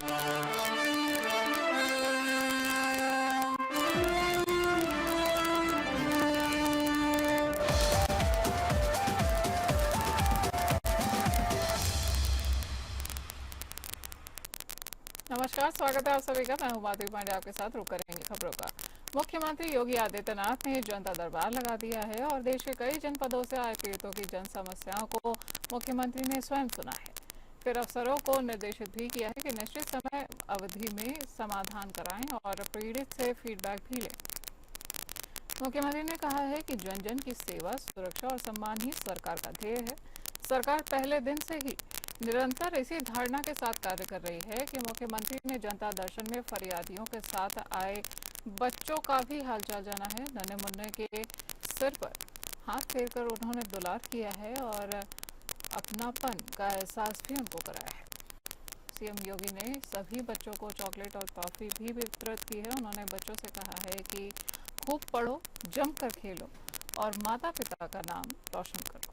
नमस्कार, स्वागत है आप सभी का। मैं हूं माधवी पांडे, आपके साथ रुक करेंगे खबरों का। मुख्यमंत्री योगी आदित्यनाथ ने जनता दरबार लगा दिया है और देश के कई जनपदों से आए पीड़ितों की जन समस्याओं को मुख्यमंत्री ने स्वयं सुना है। फिर अफसरों को निर्देशित भी किया है कि निश्चित समय अवधि में समाधान कराएं और पीड़ित से फीडबैक भी लें। मुख्यमंत्री ने कहा है कि जन जन की सेवा, सुरक्षा और सम्मान ही सरकार का ध्येय है। सरकार पहले दिन से ही निरंतर इसी धारणा के साथ कार्य कर रही है कि मुख्यमंत्री ने जनता दर्शन में फरियादियों के साथ आए बच्चों का भी हालचाल जाना है। नन्हे मुन्ने के सिर पर हाथ फेरकर उन्होंने दुलार किया है और अपनापन का एहसास भी उनको कराया है। सीएम योगी ने सभी बच्चों को चॉकलेट और टॉफी भी वितरित की है। उन्होंने बच्चों से कहा है कि खूब पढ़ो, जमकर खेलो और माता पिता का नाम रोशन करो।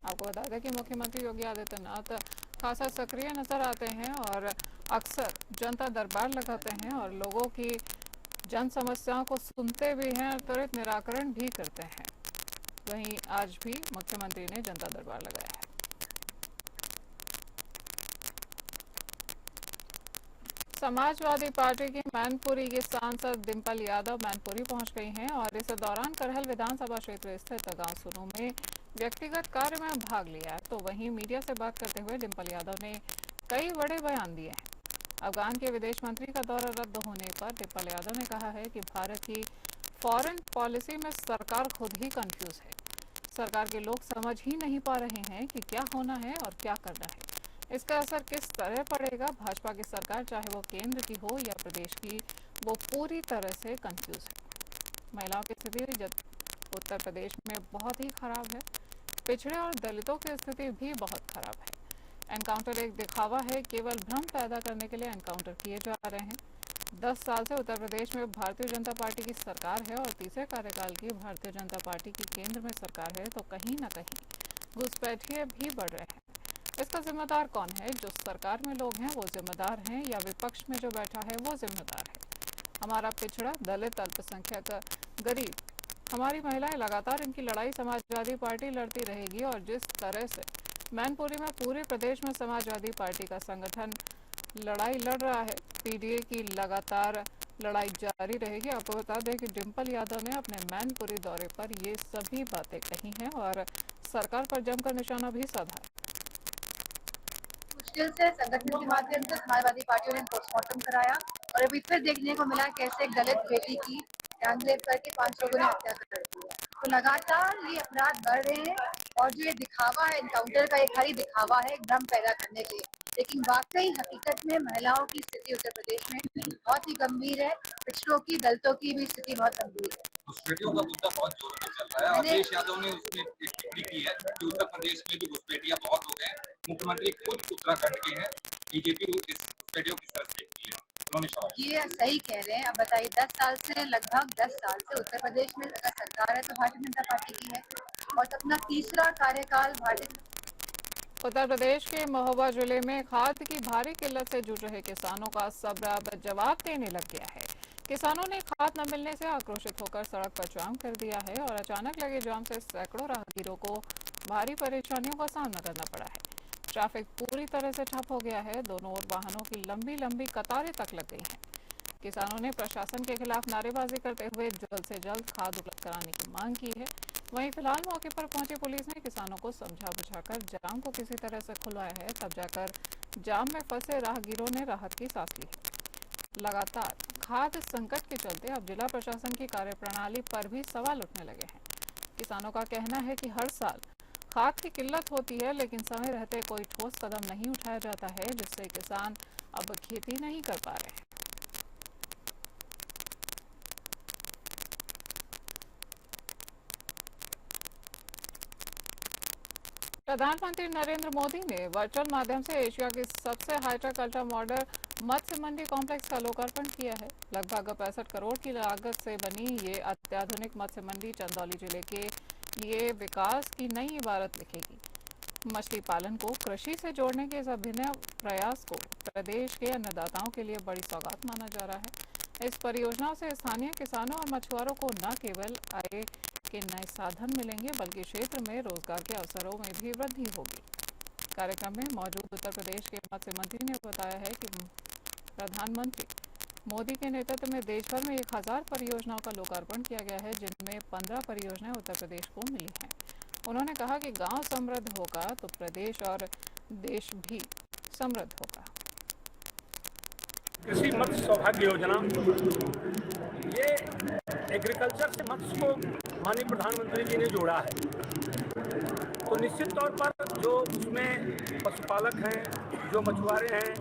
आपको बता दें कि मुख्यमंत्री योगी आदित्यनाथ खासा सक्रिय नजर आते हैं और अक्सर जनता दरबार लगाते हैं और लोगों की जन समस्याओं को सुनते भी हैं और त्वरित निराकरण भी करते हैं। वहीं आज भी मुख्यमंत्री ने जनता दरबार लगाया है। समाजवादी पार्टी की मैनपुरी की सांसद डिंपल यादव मैनपुरी पहुंच गई हैं और इस दौरान करहल विधानसभा क्षेत्र स्थित गांव सुनू में व्यक्तिगत कार्य में भाग लिया है। तो वहीं मीडिया से बात करते हुए डिंपल यादव ने कई बड़े बयान दिए हैं। अफगान के विदेश मंत्री का दौरा रद्द होने पर डिंपल यादव ने कहा है कि भारत की फॉरेन पॉलिसी में सरकार खुद ही कंफ्यूज है। सरकार के लोग समझ ही नहीं पा रहे हैं कि क्या होना है और क्या करना है। इसका असर किस तरह पड़ेगा। भाजपा की सरकार, चाहे वो केंद्र की हो या प्रदेश की, वो पूरी तरह से कंफ्यूज है। महिलाओं की स्थिति उत्तर प्रदेश में बहुत ही खराब है। पिछड़े और दलितों की स्थिति भी बहुत खराब है। एनकाउंटर एक दिखावा है, केवल भ्रम पैदा करने के लिए एनकाउंटर किए जा रहे हैं। 10 साल से उत्तर प्रदेश में भारतीय जनता पार्टी की सरकार है और तीसरे कार्यकाल की भारतीय जनता पार्टी की केंद्र में सरकार है, तो कहीं ना कहीं घुसपैठिए भी बढ़ रहे हैं। इसका जिम्मेदार कौन है? जो सरकार में लोग हैं वो जिम्मेदार हैं या विपक्ष में जो बैठा है वो जिम्मेदार है? हमारा पिछड़ा, दलित, अल्पसंख्यक, गरीब, हमारी महिलाएं, लगातार इनकी लड़ाई समाजवादी पार्टी लड़ती रहेगी। और जिस तरह से मैनपुरी में पूरे प्रदेश में समाजवादी पार्टी का संगठन लड़ाई लड़ रहा है, पीडीए की लगातार लड़ाई जारी रहेगी। आपको बता दें कि डिंपल यादव ने अपने मैनपुरी दौरे पर ये सभी बातें कही हैं और सरकार पर जमकर निशाना भी साधा है। मुश्किल से संगठन के माध्यम से समाजवादी पार्टियों ने पोस्टमार्टम कराया और अभी फिर देखने को मिला कैसे एक दलित बेटी की गैंगरेप करके 5 लोगों ने हत्या कर दी है। तो लगातार ये अपराध बढ़ रहे हैं और जो ये दिखावा है एनकाउंटर का, एक खाली दिखावा है, एक भ्रम पैदा करने के लिए। लेकिन वाकई हकीकत में महिलाओं की स्थिति उत्तर प्रदेश में बहुत ही गंभीर है। पिछड़ों की, दलितों की भी स्थिति बहुत गंभीर है। घुसपैठियों का मुद्दा बहुत जोरों पर चल रहा है। अखिलेश यादव ने उसमें एक टिप्पणी की है कि उत्तर प्रदेश में भी घुसपैठियां बहुत हो गए। मुख्यमंत्री खुद उत्तराखंड के हैं, बीजेपी इस घुसपैठियों की तरफ देखती है। उन्होंने ये सही कह रहे हैं। अब बताइए, 10 साल से, लगभग 10 साल से उत्तर प्रदेश में अगर सरकार है तो भारतीय जनता पार्टी की है और अपना तीसरा कार्यकाल भारतीय। उत्तर प्रदेश के महोबा जिले में खाद की भारी किल्लत से जूझ रहे किसानों का सब्र अब जवाब देने लग गया है। किसानों ने खाद न मिलने से आक्रोशित होकर सड़क पर जाम कर दिया है और अचानक लगे जाम से सैकड़ों राहगीरों को भारी परेशानियों का सामना करना पड़ा है। ट्रैफिक पूरी तरह से ठप हो गया है। दोनों ओर वाहनों की लंबी लंबी कतारें तक लग गई हैं। किसानों ने प्रशासन के खिलाफ नारेबाजी करते हुए जल्द से जल्द खाद उपलब्ध कराने की मांग की है। वहीं फिलहाल मौके पर पहुंची पुलिस ने किसानों को समझा बुझाकर जाम को किसी तरह से खुलवाया है। तब जाकर जाम में फंसे राहगीरों ने राहत की सांस ली है। लगातार खाद संकट के चलते अब जिला प्रशासन की कार्यप्रणाली पर भी सवाल उठने लगे हैं। किसानों का कहना है कि हर साल खाद की किल्लत होती है, लेकिन समय रहते कोई ठोस कदम नहीं उठाया जाता है, जिससे किसान अब खेती नहीं कर पा रहे हैं। प्रधानमंत्री नरेंद्र मोदी ने वर्चुअल माध्यम से एशिया की सबसे हाईटेक अल्ट्रा मॉडर्न मत्स्य मंडी कॉम्प्लेक्स का लोकार्पण किया है। लगभग 65 करोड़ की लागत से बनी ये अत्याधुनिक मत्स्य मंडी चंदौली जिले के लिए विकास की नई इबारत लिखेगी। मछली पालन को कृषि से जोड़ने के इस अभिनव प्रयास को प्रदेश के अन्नदाताओं के लिए बड़ी सौगात माना जा रहा है। इस परियोजना से स्थानीय किसानों और मछुआरों को न केवल आय के नए साधन मिलेंगे बल्कि क्षेत्र में रोजगार के अवसरों में भी वृद्धि होगी। कार्यक्रम में मौजूद उत्तर प्रदेश के मत्स्य मंत्री ने बताया है कि प्रधानमंत्री मोदी के नेतृत्व में देश भर में 1000 परियोजनाओं का लोकार्पण किया गया है, जिनमें 15 परियोजनाएं उत्तर प्रदेश को मिली हैं। उन्होंने कहा कि गांव समृद्ध होगा तो प्रदेश और देश भी समृद्ध होगा। कृषि मत्स्य सौभाग्य योजना ये एग्रीकल्चर से मत्स्य को माननीय प्रधानमंत्री जी ने जोड़ा है। तो निश्चित तौर पर जो उसमें पशुपालक हैं, जो मछुआरे हैं,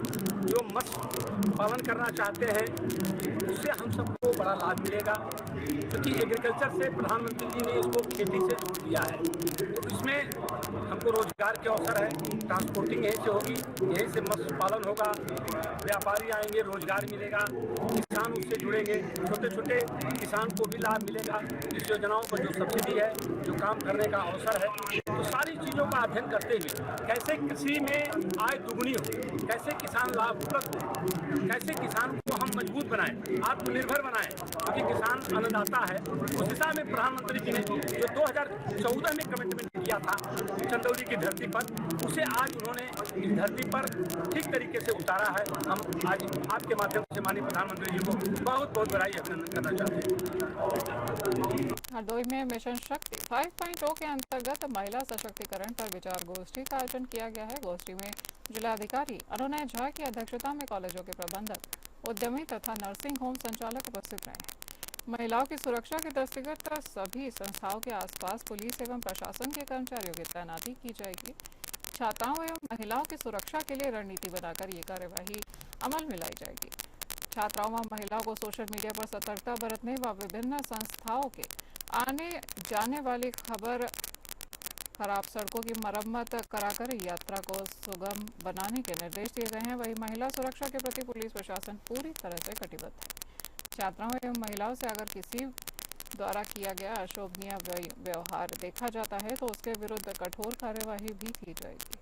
जो मत्स्य पालन करना चाहते हैं, उससे हम सबको बड़ा लाभ मिलेगा, क्योंकि एग्रीकल्चर से प्रधानमंत्री जी ने इसको खेती से जोड़ दिया है। तो इसमें हमको रोजगार के अवसर है, ट्रांसपोर्टिंग यहीं से होगी, यहीं से मत्स्य पालन होगा, व्यापारी आएंगे, रोजगार मिलेगा, किसान उससे जुड़ेंगे, छोटे छोटे किसान को भी लाभ मिलेगा। इस योजनाओं पर जो सब्सिडी है, जो काम करने का अवसर है, तो सारी चीज़ों का अध्ययन करते हुए कैसे कृषि में आय दुगनी हो, कैसे किसान लाभप्रद हो, कैसे किसान को हम मजबूत बनाएं, आत्मनिर्भर बनाएं, क्योंकि किसान अन्नदाता है। उस दिशा में प्रधानमंत्री जी ने जो 2014 में कमिटमेंट किया था चंदौली की धरती पर, उसे आज उन्होंने इस धरती पर ठीक तरीके से उतारा है। हम आज आपके माध्यम से माननीय प्रधानमंत्री जी को बहुत बहुत बधाई अभिनंदन करना चाहते हैं। हरदोई में मिशन शक्ति 5.0 के अंतर्गत महिला सशक्तिकरण पर विचार गोष्ठी का आयोजन किया गया है। गोष्ठी में जिलाधिकारी अनुनय झा की अध्यक्षता में कॉलेजों के प्रबंधक, उद्यमी तथा नर्सिंग होम संचालक उपस्थित रहे। महिलाओं की सुरक्षा के दृष्टिगत सभी संस्थाओं के आसपास पुलिस एवं प्रशासन के कर्मचारियों की तैनाती की जाएगी। छात्राओं एवं महिलाओं की सुरक्षा के लिए रणनीति बनाकर ये कार्यवाही अमल में लाई जाएगी। छात्राओं व महिलाओं को सोशल मीडिया पर सतर्कता बरतने व विभिन्न संस्थाओं के आने जाने वाली खबर, खराब सड़कों की मरम्मत कराकर यात्रा को सुगम बनाने के निर्देश दिए गए हैं। वहीं महिला सुरक्षा के प्रति पुलिस प्रशासन पूरी तरह से कटिबद्ध है। छात्राओं एवं महिलाओं से अगर किसी द्वारा किया गया अशोभनीय व्यवहार देखा जाता है तो उसके विरुद्ध कठोर कार्यवाही भी की जाएगी।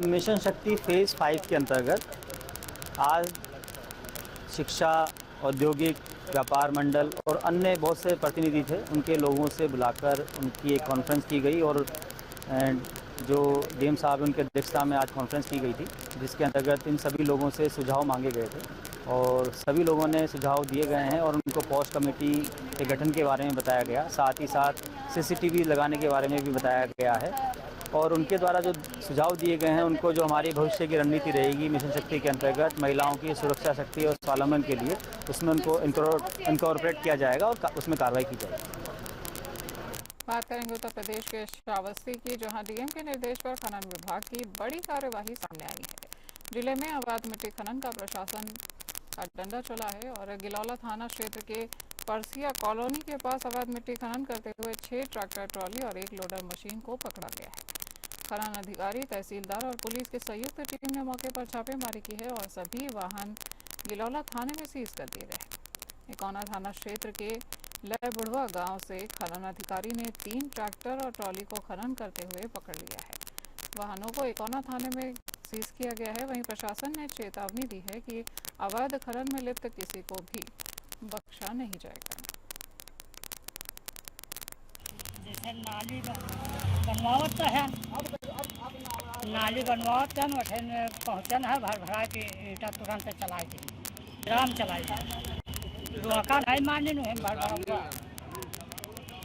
मिशन शक्ति फेज़ 5 के अंतर्गत आज शिक्षा, औद्योगिक, व्यापार मंडल और अन्य बहुत से प्रतिनिधि थे, उनके लोगों से बुलाकर उनकी एक कॉन्फ्रेंस की गई और जो डीएम साहब उनके अध्यक्षता में आज कॉन्फ्रेंस की गई थी, जिसके अंतर्गत इन सभी लोगों से सुझाव मांगे गए थे और सभी लोगों ने सुझाव दिए गए हैं और उनको पोस्ट कमेटी के गठन के बारे में बताया गया। साथ ही साथ सीसीटीवी लगाने के बारे में भी बताया गया है और उनके द्वारा जो सुझाव दिए गए हैं उनको जो हमारी भविष्य की रणनीति रहेगी मिशन शक्ति के अंतर्गत महिलाओं की सुरक्षा शक्ति और स्वावलंबन के लिए, उसमें उनको इनकॉर्पोरेट किया जाएगा और उसमें कार्रवाई की जाएगी। बात करेंगे उत्तर प्रदेश के श्रावस्ती की, जहां डीएम के निर्देश पर खनन विभाग की बड़ी कार्यवाही सामने आई है। जिले में अवैध मिट्टी खनन का प्रशासन का डंडा चला है और गिलौला थाना क्षेत्र के परसिया कॉलोनी के पास अवैध मिट्टी खनन करते हुए 6 ट्रैक्टर ट्रॉली और 1 लोडर मशीन को पकड़ा गया है। खनन अधिकारी, तहसीलदार और पुलिस की संयुक्त टीम ने मौके पर छापेमारी की है और सभी वाहन गिलौला थाने में सीज कर दिए गए। इकौना थाना क्षेत्र के लय बुढ़वा गांव से खनन अधिकारी ने 3 ट्रैक्टर और ट्रॉली को खनन करते हुए पकड़ लिया है। वाहनों को इकौना थाने में सीज किया गया है। वहीं प्रशासन ने चेतावनी दी है कि अवैध खनन में लिप्त किसी को भी बख्शा नहीं जाएगा। जैसे नाली बनवावत है, नाली बनवावत है, वठन पहुँचन है, भर भरा के ईटा तुरंत चलाई दी, राम चलाई रोका नहीं माने नहीं भर भरा।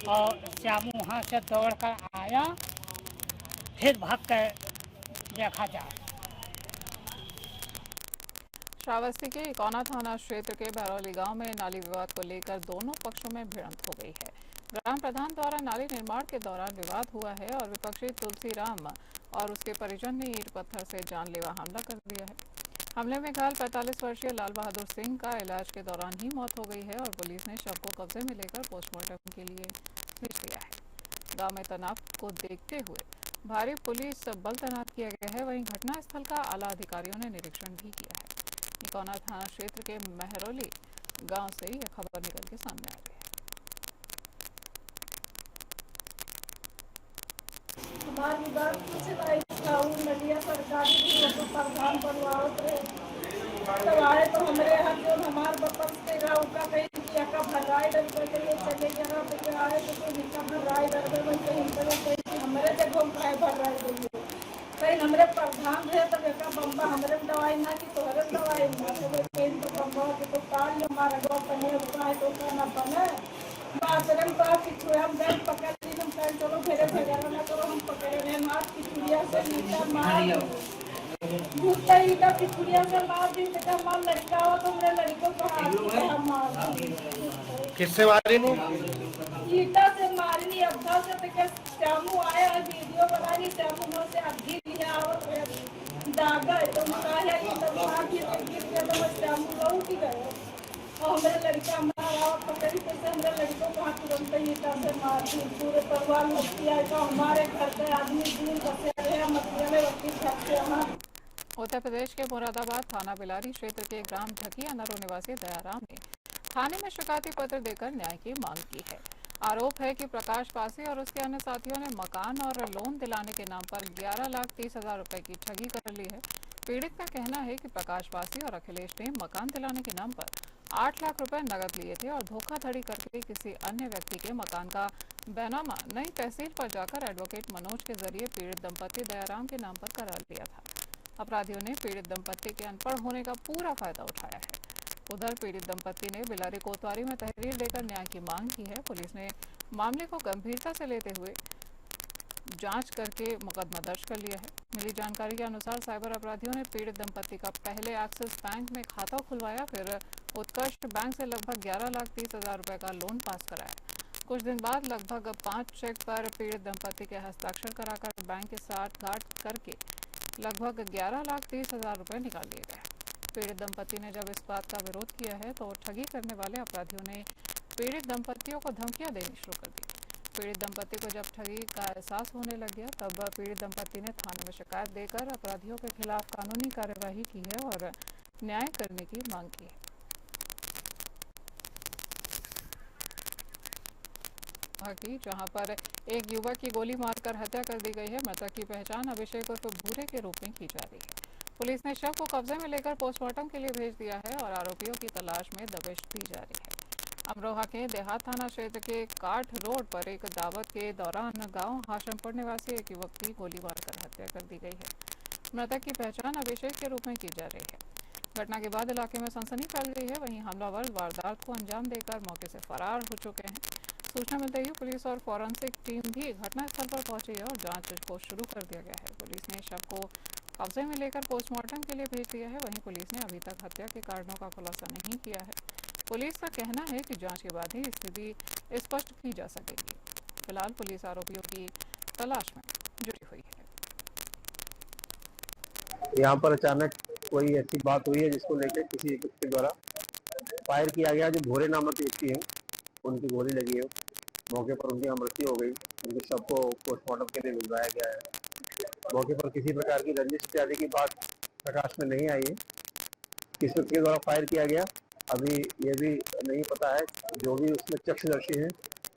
और श्यामू वहाँ से दौड़ कर आया, फिर भाग कर देखा जाए। श्रावस्ती के इकौना थाना क्षेत्र के बहरौली गांव में नाली विवाद को लेकर दोनों पक्षों में भिड़ंत हो गई है। ग्राम प्रधान द्वारा नाली निर्माण के दौरान विवाद हुआ है और विपक्षी तुलसीराम और उसके परिजन ने ईंट पत्थर से जानलेवा हमला कर दिया है। हमले में घायल 45 वर्षीय लाल बहादुर सिंह का इलाज के दौरान ही मौत हो गई है और पुलिस ने शव को कब्जे में लेकर पोस्टमार्टम के लिए भेज दिया है। गाँव में तनाव को देखते हुए भारी पुलिस बल तैनात किया गया है। वहीं घटनास्थल का आला अधिकारियों ने निरीक्षण भी किया है। इकौना थाना क्षेत्र के महरौली गांव से यह खबर निकल के सामने आ गई है। हमारी बात कुछ नहीं था। वो नलिया सरकारी भी तो प्रधान बनवाओ रहे तब आए तो हमारे यहाँ जो हमारे बपन से गाँव का कहीं किया का भराई डर के चले जगह पे आए तो कहीं का भराई डर के कहीं पर हमारे जगह का भराई गई कहीं हमारे प्रधान रहे तो बेटा बम्बा हमारे दवाई ना कि तोहरे दवाई ना तो कहीं तो बम्बा के तो काल हमारा गाँव पहले हुआ है तो ना बने बातरम का कि हम बैंक पकड़ ली हम कह चलो फिर भैया ना करो हम पकड़े रहे मार की चुड़िया से नीचा मार दूसरा ईटा की चुड़िया से मार दी बेटा मार लड़का हो तो मेरे लड़कों को हाथ मार किससे मारी नहीं ईटा से मारनी अब्धा से तो क्या श्यामू आया वीडियो बनानी श्यामू से अभी लिया और दागा तो मका है ये तो मार की गिर गया तो श्यामू लौट ही गए और मेरे लड़का हमारा पकड़ी तो मेरे लड़कों को हाथ तुरंत ईटा से मार दी पूरे परिवार मुक्ति आए तो हमारे घर के आदमी दूर बसे रहे मछलियाँ में वकील घर से हमारे। उत्तर प्रदेश के मुरादाबाद थाना बिलारी क्षेत्र के ग्राम ढकिया नरो निवासी दयाराम ने थाने में शिकायती पत्र देकर न्याय की मांग की है। आरोप है कि प्रकाश पासी और उसके अन्य साथियों ने मकान और लोन दिलाने के नाम पर 11,30,000 रुपए की ठगी कर ली है। पीड़ित का कहना है कि प्रकाश पासी और अखिलेश ने मकान दिलाने के नाम पर 8 लाख रुपए नकद लिए थे और धोखाधड़ी करके किसी अन्य व्यक्ति के मकान का बैनामा नई तहसील पर जाकर एडवोकेट मनोज के जरिए पीड़ित दंपति दयाराम के नाम पर करा लिया था। अपराधियों ने पीड़ित दंपति के अनपढ़ होने का पूरा फायदा उठाया है। उधर पीड़ित दंपति ने बिलारी कोतवाली में तहरीर देकर न्याय की मांग की है। पुलिस ने मामले को गंभीरता से लेते हुए जांच करके मुकदमा दर्ज कर लिया है। मिली जानकारी के अनुसार साइबर अपराधियों ने पीड़ित दंपति का पहले एक्सिस बैंक में खाता खुलवाया, फिर उत्कर्ष बैंक से लगभग 11,30,000 रुपए का लोन पास कराया। कुछ दिन बाद लगभग 5 चेक पर पीड़ित दंपति के हस्ताक्षर कराकर बैंक के साथ गांठ करके लगभग 11,30,000 रुपए निकाल लिए गए। पीड़ित दंपति ने जब इस बात का विरोध किया है तो ठगी करने वाले अपराधियों ने पीड़ित दंपतियों को धमकियां देनी शुरू कर दी। पीड़ित दंपति को जब ठगी का एहसास होने लग गया तब पीड़ित दंपति ने थाने में शिकायत देकर अपराधियों के खिलाफ कानूनी कार्यवाही की है और न्याय करने की मांग की है। जहां पर एक युवक की गोली मारकर हत्या कर दी गई है। मृतक की पहचान अभिषेक उर्फ भूरे के रूप में की जा रही है। पुलिस ने शव को कब्जे में लेकर पोस्टमार्टम के लिए भेज दिया है और आरोपियों की तलाश में दबिश दी जा रही है। अमरोहा के देहात थाना क्षेत्र के काठ रोड पर एक दावत के दौरान गांव हाशमपुर निवासी एक युवक की गोली मारकर हत्या कर दी गई है। मृतक की पहचान अभिषेक के रूप में की जा रही है। घटना के बाद इलाके में सनसनी फैल गई है। वहीं हमलावर वारदात को अंजाम देकर मौके से फरार हो चुके हैं। सूचना मिलते ही पुलिस और फॉरेंसिक टीम भी घटनास्थल पर पहुंची है और जांच को शुरू कर दिया गया है। पुलिस ने शव को कब्जे में लेकर पोस्टमार्टम के लिए भेज दिया है। वहीं पुलिस ने अभी तक हत्या के कारणों का खुलासा नहीं किया है। पुलिस का कहना है कि जांच के बाद ही स्थिति स्पष्ट की जा सकेगी। फिलहाल पुलिस आरोपियों की तलाश में जुटी हुई है। यहाँ पर अचानक कोई ऐसी बात हुई है जिसको लेकर किसी व्यक्ति द्वारा फायर किया गया। जो भोरे नामक व्यक्ति है उनकी गोली लगी है। मौके पर उनकी मृत्यु हो गई। उनके शव को पोस्टमार्टम के लिए भिजवाया गया है। मौके पर किसी प्रकार की रंजिश इत्यादि की बात प्रकाश में नहीं आई है। किस व्यक्ति के द्वारा फायर किया गया अभी ये भी नहीं पता है। जो भी उसमें चक्षुदर्शी हैं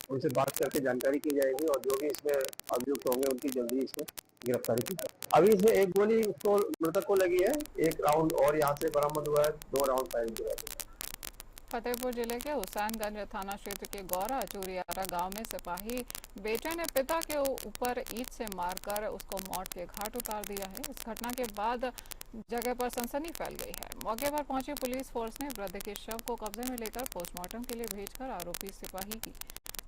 उनसे बात करके जानकारी की जाएगी और जो भी इसमें अभियुक्त होंगे उनकी जल्दी इसमें गिरफ्तारी की जाएगी। अभी इसमें एक गोली उसको मृतक को लगी है। एक राउंड और यहाँ से बरामद हुआ है। 2 राउंड फायरिंग किया है। फतेहपुर जिले के हुसैनगंज थाना क्षेत्र के गौरा चूरियारा गांव में सिपाही बेटे ने पिता के ऊपर ईंट से मारकर उसको मौत के घाट उतार दिया है। इस घटना के बाद जगह पर सनसनी फैल गई है। मौके पर पहुंची पुलिस फोर्स ने वृद्ध के शव को कब्जे में लेकर पोस्टमार्टम के लिए भेजकर आरोपी सिपाही की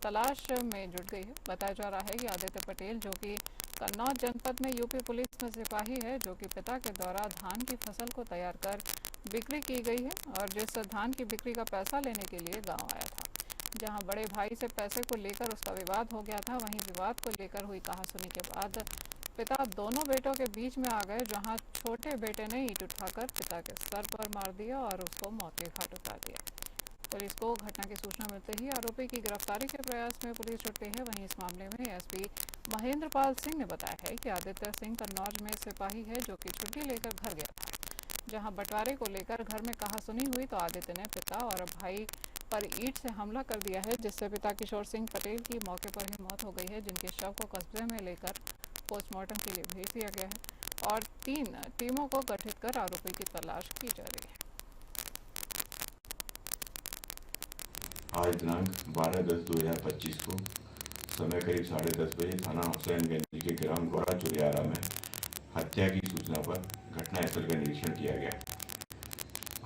तलाश में जुट गई है। बताया जा रहा है कि आदित्य पटेल जो कि कन्नौज जनपद में यूपी पुलिस में सिपाही है, जो कि पिता के द्वारा धान की फसल को तैयार कर बिक्री की गई है और जिस धान की बिक्री का पैसा लेने के लिए गांव आया था। जहां बड़े भाई से पैसे को लेकर उसका विवाद हो गया था, वहीं विवाद को लेकर हुई कहासुनी के बाद पिता दोनों बेटों के बीच में आ गए। जहां छोटे बेटे ने ईंट उठाकर पिता के सर पर मार दिया और उसको मौत के घाट उतार दिया। पुलिस को घटना की सूचना मिलते ही आरोपी की गिरफ्तारी के प्रयास में पुलिस जुटी है। वहीं इस मामले में एसपी महेंद्र पाल सिंह ने बताया है कि आदित्य सिंह कन्नौज में सिपाही है, जो कि छुट्टी लेकर घर गया था। जहां बंटवारे को लेकर घर में कहासुनी हुई तो आदित्य ने पिता और भाई पर ईंट से हमला कर दिया है, जिससे पिता किशोर सिंह पटेल की मौके पर ही मौत हो गई है, जिनके शव को कब्जे में लेकर पोस्टमार्टम के लिए भेज दिया गया है और 3 टीमों को गठित कर आरोपी की तलाश की जा रही है। आज दिनांक 12/10/2025 को समय करीब 10:30 बजे थाना हुसैनगंज के ग्राम गोरा चुरियारा में हत्या की सूचना पर घटनास्थल का निरीक्षण किया गया।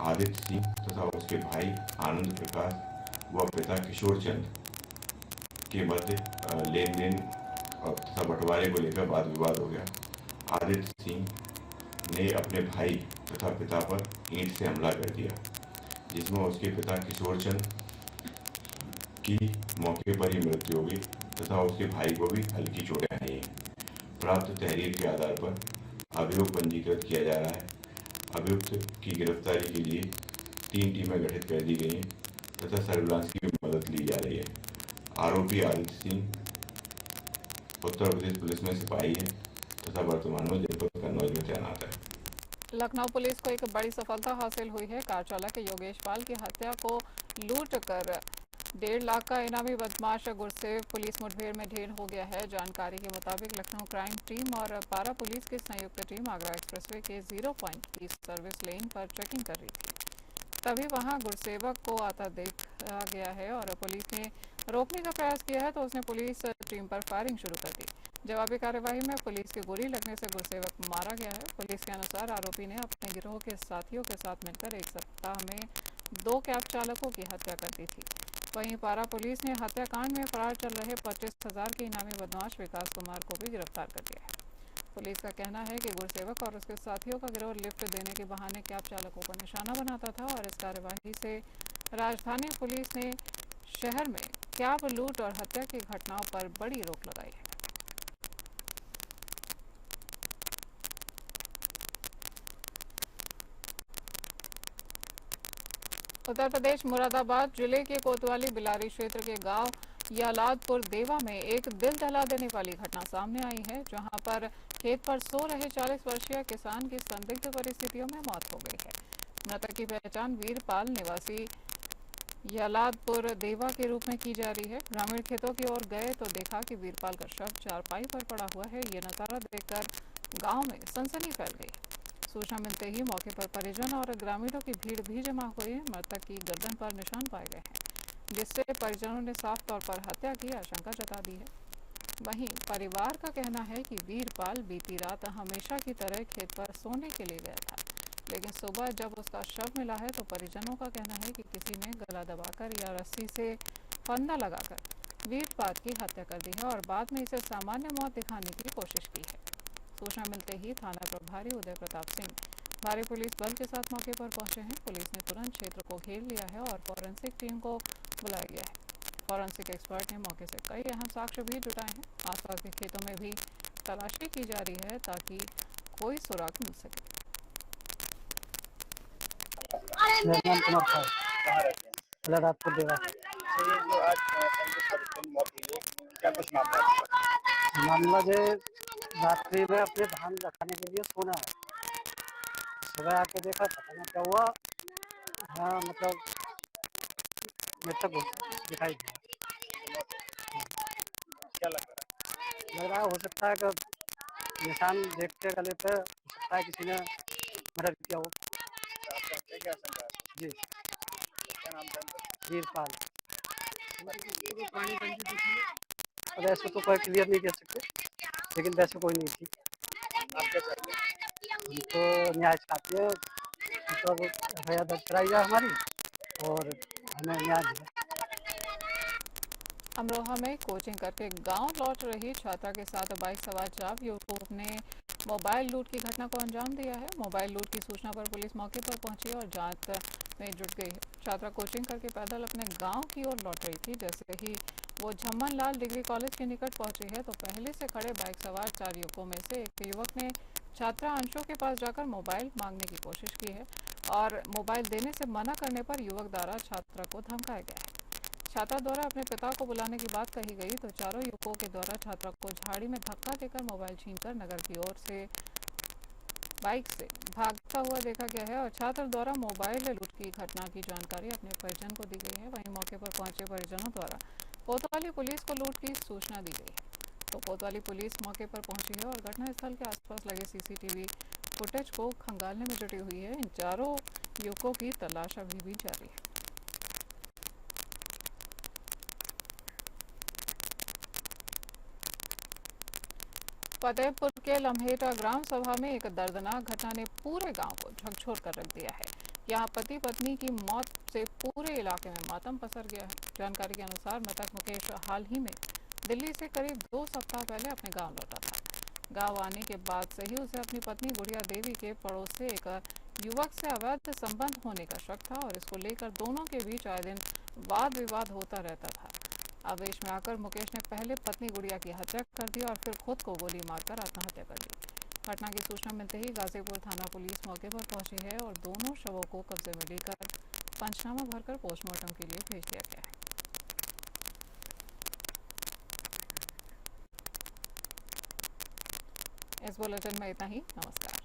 आदित्य सिंह तथा उसके भाई आनंद प्रकाश व पिता किशोर चंद के मध्य लेन देन तथा बंटवारे को लेकर वाद विवाद हो गया। आदित्य सिंह ने अपने भाई तथा पिता पर ईंट से हमला कर दिया, जिसमें उसके पिता किशोर चंद की मौके पर ही मृत्यु हो गई तथा उसके भाई को भी हल्की चोटें आई हैं। प्राप्त तहरीर के आधार पर अभियोग पंजीकृत किया जा रहा है। अभियुक्त की गिरफ्तारी के लिए 3 टीमें गठित कर दी गई हैं तथा सर्विलांस की मदद ली जा रही है। आरोपी आदित्य सिंह उत्तर प्रदेश पुलिस में सिपाही है तथा वर्तमान में जनपद कन्नौज में तैनात है। लखनऊ पुलिस को एक बड़ी सफलता हासिल हुई है। कार चालक योगेश पाल की हत्या को लूट कर 1.5 लाख का इनामी बदमाश गुरसेव पुलिस मुठभेड़ में ढेर हो गया है। जानकारी के मुताबिक लखनऊ क्राइम टीम और पारा पुलिस की संयुक्त टीम आगरा एक्सप्रेसवे के 0 पॉइंट की सर्विस लेन पर चेकिंग कर रही थी, तभी वहां गुरसेवक को आता देखा गया है और पुलिस ने रोकने का प्रयास किया है तो उसने पुलिस टीम पर फायरिंग शुरू कर दी। जवाबी कार्यवाही में पुलिस की गोली लगने से गुरसेवक मारा गया है। पुलिस के अनुसार आरोपी ने अपने गिरोह के साथियों के साथ मिलकर एक सप्ताह में 2 कैब चालकों की हत्या कर दी थी। वहीं पारा पुलिस ने हत्याकांड में फरार चल रहे 25,000 के इनामी बदमाश विकास कुमार को भी गिरफ्तार कर लिया है। पुलिस का कहना है कि गुरसेवक और उसके साथियों का गिरोह लिफ्ट देने के बहाने कैब चालकों को निशाना बनाता था और इस कार्यवाही से राजधानी पुलिस ने शहर में कैब लूट और हत्या की घटनाओं पर बड़ी रोक लगाई है। उत्तर प्रदेश मुरादाबाद जिले के कोतवाली बिलारी क्षेत्र के गांव यालादपुर देवा में एक दिल दहला देने वाली घटना सामने आई है, जहां पर खेत पर सो रहे 40 वर्षीय किसान की संदिग्ध परिस्थितियों में मौत हो गई है। मृतक की पहचान वीरपाल निवासी यालादपुर देवा के रूप में की जा रही है। ग्रामीण खेतों की ओर गए तो देखा कि वीरपाल का शव चारपाई पर पड़ा हुआ है। ये नजारा देखकर गांव में सनसनी फैल गई। सूचना मिलते ही मौके पर परिजन और ग्रामीणों की भीड़ भी जमा हुई है। मृतक की गर्दन पर निशान पाए गए हैं, जिससे परिजनों ने साफ तौर पर हत्या की आशंका जता दी है। वहीं परिवार का कहना है कि वीरपाल बीती रात हमेशा की तरह खेत पर सोने के लिए गया था, लेकिन सुबह जब उसका शव मिला है तो परिजनों का कहना है कि किसी ने गला दबाकर या रस्सी से फंदा लगाकर वीरपाल की हत्या कर दी है और बाद में इसे सामान्य मौत दिखाने की कोशिश की है। सूचना मिलते ही थाना प्रभारी उदय प्रताप सिंह भारी पुलिस बल के साथ मौके पर पहुंचे हैं। पुलिस ने तुरंत क्षेत्र को घेर लिया है और फॉरेंसिक टीम को बुलाया गया है। फॉरेंसिक एक्सपर्ट ने मौके से कई अहम साक्ष्य भी जुटाए हैं। आसपास के खेतों में भी तलाशी की जा रही है ताकि कोई सुराग मिल सके। मामला जो रात्रि में अपने धान रखने के लिए सोना है, सुबह आके देखा पता नहीं क्या हुआ। हाँ मतलब मेरे तक दिखाई दिया। क्या लग रहा है हो सकता है कि निशान देख के गले पे हो सकता है किसी ने मर्डर किया हो। क्या आशंका है? जी क्या नाम था? वीरपाल। अब ऐसे तो कोई क्लियर नहीं कह सकते, लेकिन वैसे कोई नहीं थी। आप क्या चाहते हैं? हम तो न्याय चाहते हैं, मतलब एफआईआर दर्ज कराई जाए हमारी और हमें न्याय मिले। अमरोहा में कोचिंग करके गांव लौट रही छात्रा के साथ बाइक सवार 4 युवकों ने मोबाइल लूट की घटना को अंजाम दिया है। मोबाइल लूट की सूचना पर पुलिस मौके पर पहुंची और जांच में जुट गई है। छात्रा कोचिंग करके पैदल अपने गांव की ओर लौट रही थी। जैसे ही वो झम्मन लाल डिग्री कॉलेज के निकट पहुंची है तो पहले से खड़े बाइक सवार 4 युवकों में से एक युवक ने छात्रा अंशु के पास जाकर मोबाइल मांगने की कोशिश की है और मोबाइल देने से मना करने पर युवक द्वारा छात्रा को धमकाया गया है। छात्रा द्वारा अपने पिता को बुलाने की बात कही गई तो चारों युवकों के द्वारा छात्रा को झाड़ी में धक्का देकर मोबाइल छीनकर नगर की ओर से बाइक से भागता हुआ देखा गया है और छात्र द्वारा मोबाइल लूट की घटना की जानकारी अपने परिजन को दी गई है। वहीं मौके पर पहुंचे परिजनों द्वारा कोतवाली पुलिस को लूट की सूचना दी गई है। तो कोतवाली पुलिस मौके पर पहुंची है और घटनास्थल के आसपास लगे सीसीटीवी फुटेज को खंगालने में जुटी हुई है। इन चारों युवकों की तलाश अभी भी जारी है। फतेहपुर के लम्हेटा ग्राम सभा में एक दर्दनाक घटना ने पूरे गांव को झकझोर कर रख दिया है। यहां पति पत्नी की मौत से पूरे इलाके में मातम पसर गया है। जानकारी के अनुसार मृतक मुकेश हाल ही में दिल्ली से करीब 2 सप्ताह पहले अपने गांव लौटा था। गांव आने के बाद से ही उसे अपनी पत्नी गुड़िया देवी के पड़ोस से एक युवक से अवैध संबंध होने का शक था और इसको लेकर दोनों के बीच आए दिन वाद विवाद होता रहता था। आवेश में आकर मुकेश ने पहले पत्नी गुड़िया की हत्या कर दी और फिर खुद को गोली मारकर आत्महत्या कर दी। घटना की सूचना मिलते ही गाजीपुर थाना पुलिस मौके पर पहुंची है और दोनों शवों को कब्जे में लेकर पंचनामा भरकर पोस्टमार्टम के लिए भेज दिया गया है। इस बुलेटिन में इतना ही। नमस्कार।